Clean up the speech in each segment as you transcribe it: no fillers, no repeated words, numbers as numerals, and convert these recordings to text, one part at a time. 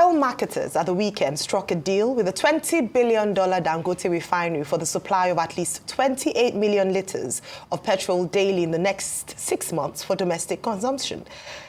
Oil marketers at the weekend struck a deal with a $20 billion Dangote refinery for the supply of at least 28 million litres of petrol daily in the next 6 months for domestic consumption.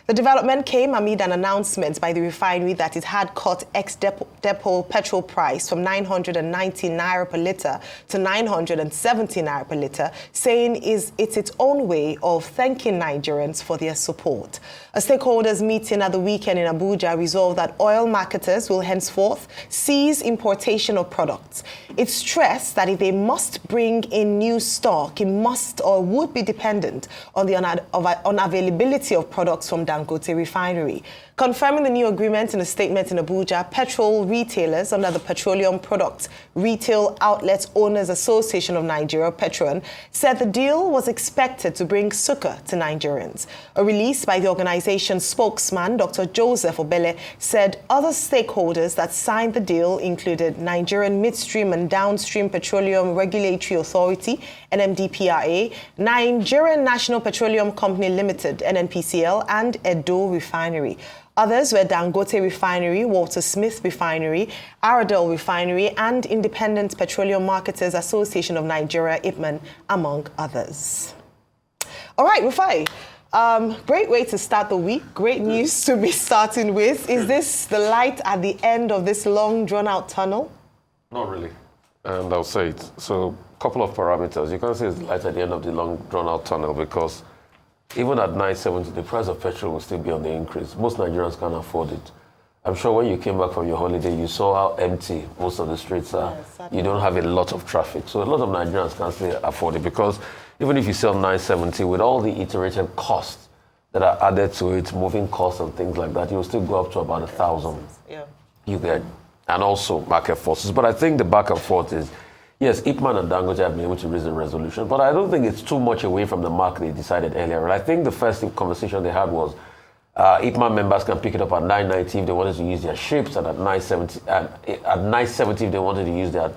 The development came amid an announcement by the refinery that it had cut ex-depot petrol price from 990 naira per litre to 970 naira per litre, saying it's its own way of thanking Nigerians for their support. A stakeholders meeting at the weekend in Abuja resolved that oil marketers will henceforth cease importation of products. It stressed that if they must bring in new stock, it must or would be dependent on the unavailability of products from Dangote refinery. Confirming the new agreement in a statement in Abuja, petrol retailers under the Petroleum Products Retail Outlets Owners Association of Nigeria, Petron, said the deal was expected to bring succor to Nigerians. A release by the organization's spokesman, Dr. Joseph Obele, said other stakeholders that signed the deal included Nigerian Midstream and Downstream Petroleum Regulatory Authority, NMDPRA, Nigerian National Petroleum Company Limited, NNPCL, and Edo Refinery. Others were Dangote Refinery, Walter Smith Refinery, Aradel Refinery, and Independent Petroleum Marketers Association of Nigeria, IPMAN, among others. All right, Rufai, great way to start the week. Great news to be starting with. Is this the light at the end of this long, drawn-out tunnel? Not really. And I'll say it. So, a couple of parameters. You can say it's light at the end of the long, drawn-out tunnel because even at 970, the price of petrol will still be on the increase. Most Nigerians can't afford it. I'm sure when you came back from your holiday, you saw how empty most of the streets are. Yes, you don't have a lot of traffic. So a lot of Nigerians can't still afford it because even if you sell 970, with all the iterated costs that are added to it, moving costs and things like that, you'll still go up to about 1,000. Yeah. You get, and also market forces. But I think the back and forth is, yes, Ipman and Dangote have been able to raise a resolution, but I don't think it's too much away from the mark they decided earlier. And I think the first conversation they had was Ipman members can pick it up at 990 if they wanted to use their ships, and at 970, at 970 if they wanted to use their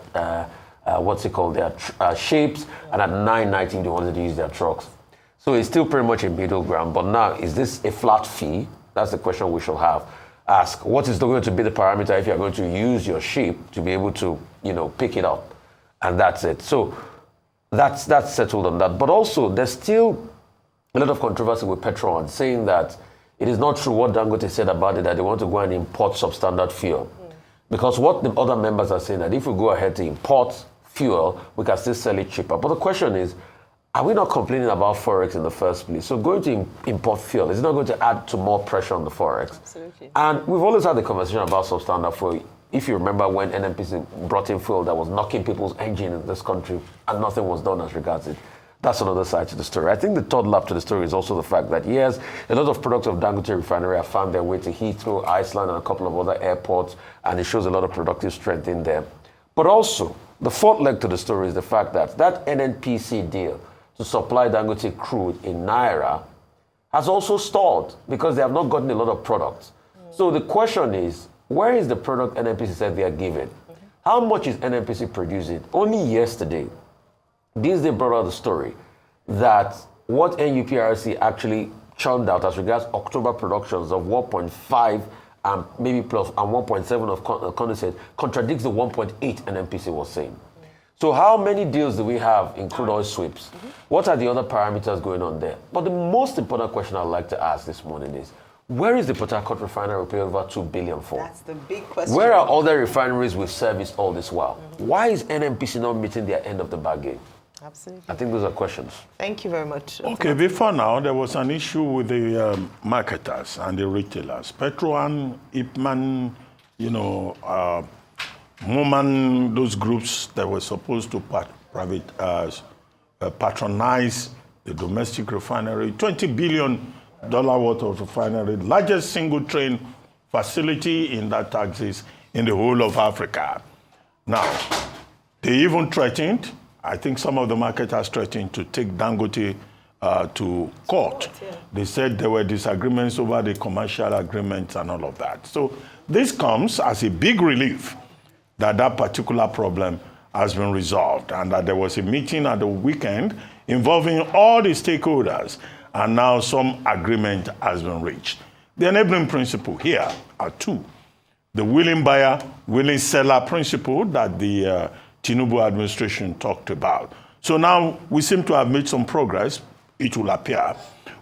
their ships, and at 990 if they wanted to use their trucks. So it's still pretty much a middle ground. But now, is this a flat fee? That's the question we should ask. What is going to be the parameter if you're going to use your ship to be able to, pick it up? And that's it. So that's settled on that. But also, there's still a lot of controversy with Petron saying that it is not true what Dangote said about it, that they want to go and import substandard fuel. Because what the other members are saying, that if we go ahead to import fuel, we can still sell it cheaper. But the question is, are we not complaining about Forex in the first place? So going to import fuel, is it not going to add to more pressure on the Forex? Absolutely. And we've always had the conversation about substandard fuel. If you remember when NNPC brought in fuel that was knocking people's engine in this country and nothing was done as regards it, that's another side to the story. I think the third lap to the story is also the fact that, yes, a lot of products of Dangote Refinery have found their way to Heathrow, Iceland, and a couple of other airports, and it shows a lot of productive strength in there. But also, the fourth leg to the story is the fact that that NNPC deal to supply Dangote crude in Naira has also stalled because they have not gotten a lot of products. So the question is, where is the product NNPC said they are giving? How much is NNPC producing? Only yesterday, this day brought out the story that what NUPRC actually churned out as regards October productions of 1.5 and maybe plus and 1.7 of condensate contradicts the 1.8 NNPC was saying. So how many deals do we have in crude oil sweeps? What are the other parameters going on there? But the most important question I'd like to ask this morning is, where is the Port Harcourt refinery we paid over $2 billion for? That's the big question. Where are other refineries we've serviced all this while? Why is NNPC not meeting their end of the bargain? Absolutely. I think those are questions. Thank you very much. Okay, before now, there was an issue with the marketers and the retailers. Petron, Ipman, Moman, those groups that were supposed to patronize the domestic refinery, $20 billion worth of refinery, largest single train facility in that axis in the whole of Africa. Now, they even threatened, I think some of the marketers threatened to take Dangote to court. They said there were disagreements over the commercial agreements and all of that. So this comes as a big relief that that particular problem has been resolved and that there was a meeting at the weekend involving all the stakeholders, and now some agreement has been reached. The enabling principle here are two. the willing buyer, willing seller principle that the Tinubu administration talked about. So now we seem to have made some progress, it will appear,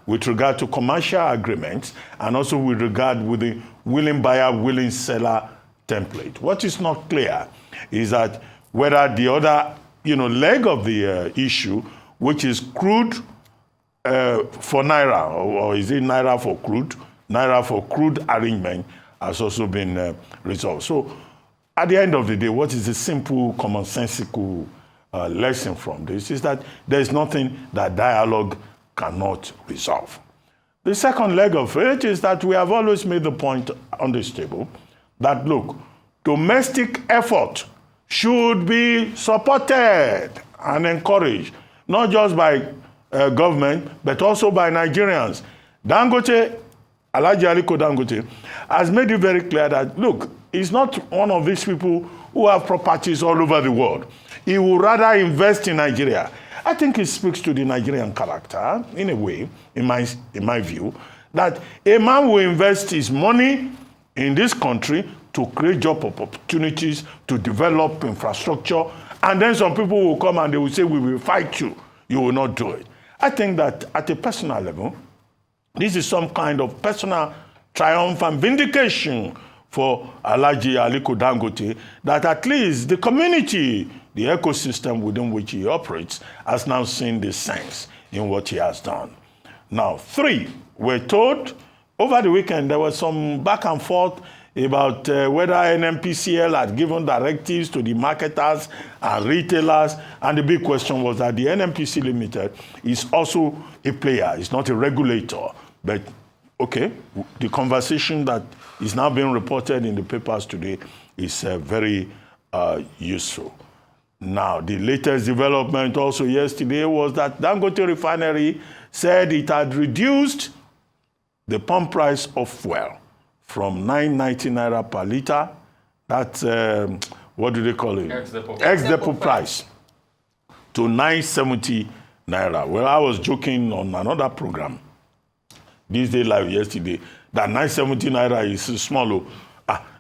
with regard to commercial agreements and also with regard with the willing buyer, willing seller template. What is not clear is that whether the other leg of the issue, which is crude for Naira, or is it Naira for crude? Naira for crude arrangement has also been resolved. So at the end of the day, what is the simple, commonsensical lesson from this is that there is nothing that dialogue cannot resolve. The second leg of it is that we have always made the point on this table that, look, domestic effort should be supported and encouraged, not just by government, but also by Nigerians. Dangote, Alhaji Aliko Dangote, has made it very clear that, look, he's not one of these people who have properties all over the world. He would rather invest in Nigeria. I think it speaks to the Nigerian character, in a way, in my view, that a man will invest his money in this country to create job opportunities, to develop infrastructure, and then some people will come and they will say, we will fight you. You will not do it. I think that at a personal level, this is some kind of personal triumph and vindication for Alhaji Aliko Dangote, that at least the community, the ecosystem within which he operates, has now seen the sense in what he has done. Now, 3, we're told over the weekend there was some back and forth about whether NNPCL had given directives to the marketers and retailers, and the big question was that the NNPC Limited is also a player, it's not a regulator. But, okay, the conversation that is now being reported in the papers today is very useful. Now, the latest development also yesterday was that Dangote refinery said it had reduced the pump price of fuel from 990 naira per liter, that's, what do they call it? Ex-depot price, to 970 naira. Well, I was joking on another program, this day live yesterday, that 970 naira is small.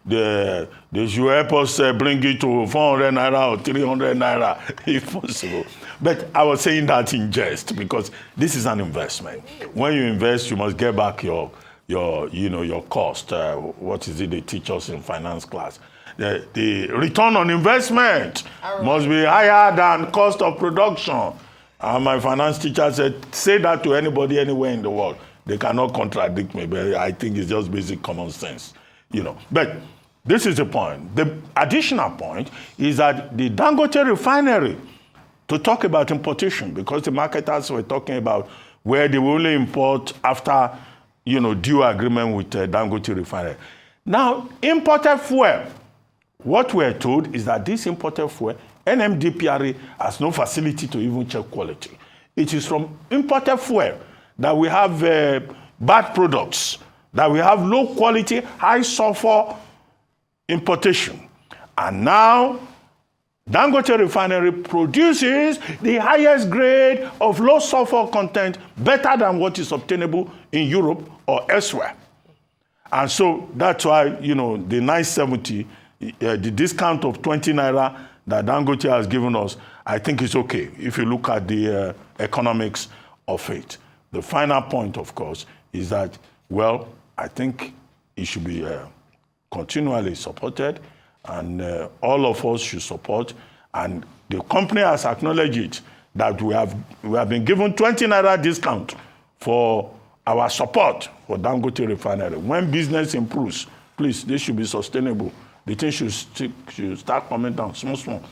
They should help us bring it to 400 naira or 300 naira, if possible. But I was saying that in jest, because this is an investment. When you invest, you must get back your cost. What is it they teach us in finance class? The return on investment must be higher than cost of production. And my finance teacher said, say that to anybody anywhere in the world. They cannot contradict me, but I think it's just basic common sense. But this is the point. The additional point is that the Dangote refinery, to talk about importation, because the marketers were talking about where they will only import after due agreement with Dangote refinery. Now, imported fuel, what we're told is that this imported fuel, NMDPRA has no facility to even check quality. It is from imported fuel that we have bad products, that we have low quality, high sulfur importation. And now, Dangote refinery produces the highest grade of low sulfur content, better than what is obtainable in Europe or elsewhere. And so that's why, the 970, the discount of 20 naira that Dangote has given us, I think is okay if you look at the economics of it. The final point, of course, is that, well, I think it should be continually supported, and all of us should support. And the company has acknowledged it, that we have been given 20 naira discount for our support for Dangote refinery. When business improves, please, this should be sustainable. The thing should start coming down small,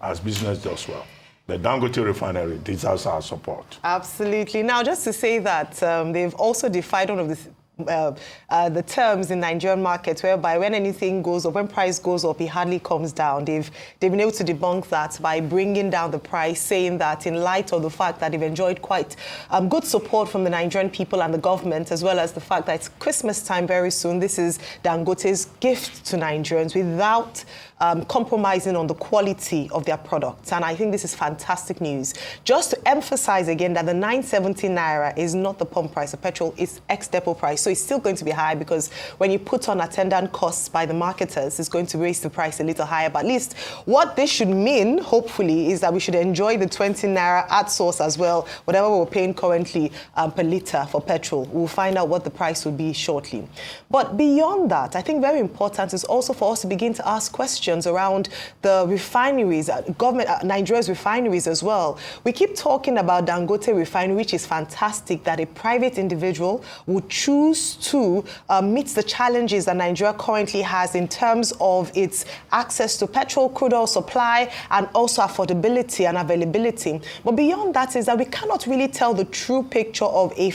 as business does well. The Dangote refinery deserves our support. Absolutely. Now, just to say that they've also defied one of the terms in Nigerian markets, whereby when anything goes up, when price goes up, it hardly comes down. They've been able to debunk that by bringing down the price, saying that in light of the fact that they've enjoyed quite good support from the Nigerian people and the government, as well as the fact that it's Christmas time very soon, this is Dangote's gift to Nigerians without compromising on the quality of their products. And I think this is fantastic news. Just to emphasize again that the 970 naira is not the pump price of petrol, it's ex-depot price. So also is still going to be high because when you put on attendant costs by the marketers, it's going to raise the price a little higher. But at least what this should mean, hopefully, is that we should enjoy the 20 naira at source as well, whatever we're paying currently per litre for petrol. We'll find out what the price will be shortly. But beyond that, I think very important is also for us to begin to ask questions around the refineries, Nigeria's refineries as well. We keep talking about Dangote refinery, which is fantastic that a private individual would choose to meet the challenges that Nigeria currently has in terms of its access to petrol, crude oil supply, and also affordability and availability. But beyond that is that we cannot really tell the true picture of a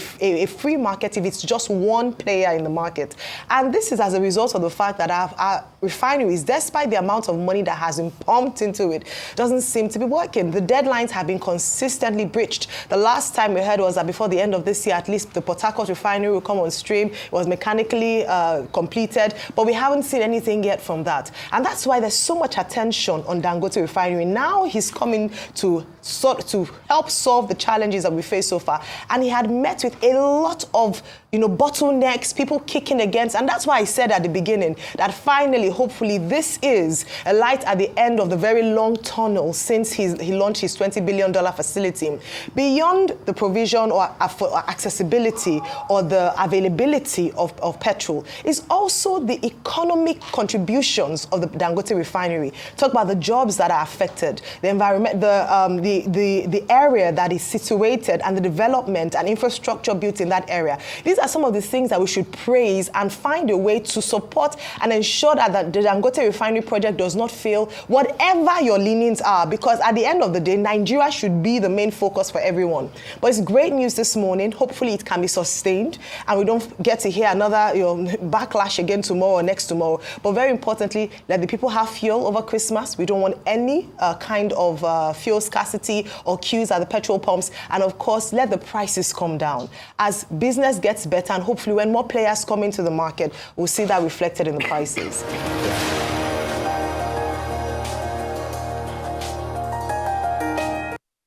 free market if it's just one player in the market. And this is as a result of the fact that our refineries, despite the amount of money that has been pumped into it, doesn't seem to be working. The deadlines have been consistently breached. The last time we heard was that before the end of this year, at least the Port Harcourt refinery will come on stream. It was mechanically completed, but we haven't seen anything yet from that. And that's why there's so much attention on Dangote refinery. Now he's coming to help solve the challenges that we face so far. And he had met with a lot of bottlenecks, people kicking against. And that's why I said at the beginning that finally, hopefully, this is a light at the end of the very long tunnel since he launched his $20 billion facility. Beyond the provision or accessibility or the availability of petrol is also the economic contributions of the Dangote refinery. Talk about the jobs that are affected, the environment, the area that is situated, and the development and infrastructure built in that area. These are some of the things that we should praise and find a way to support and ensure that the Dangote refinery project does not fail, whatever your leanings are, because at the end of the day, Nigeria should be the main focus for everyone. But it's great news this morning. Hopefully it can be sustained and we don't get to hear another backlash again tomorrow or next tomorrow. But very importantly, let the people have fuel over Christmas. We don't want any kind of fuel scarcity or queues at the petrol pumps. And of course, let the prices come down. As business gets better and hopefully when more players come into the market, we'll see that reflected in the prices.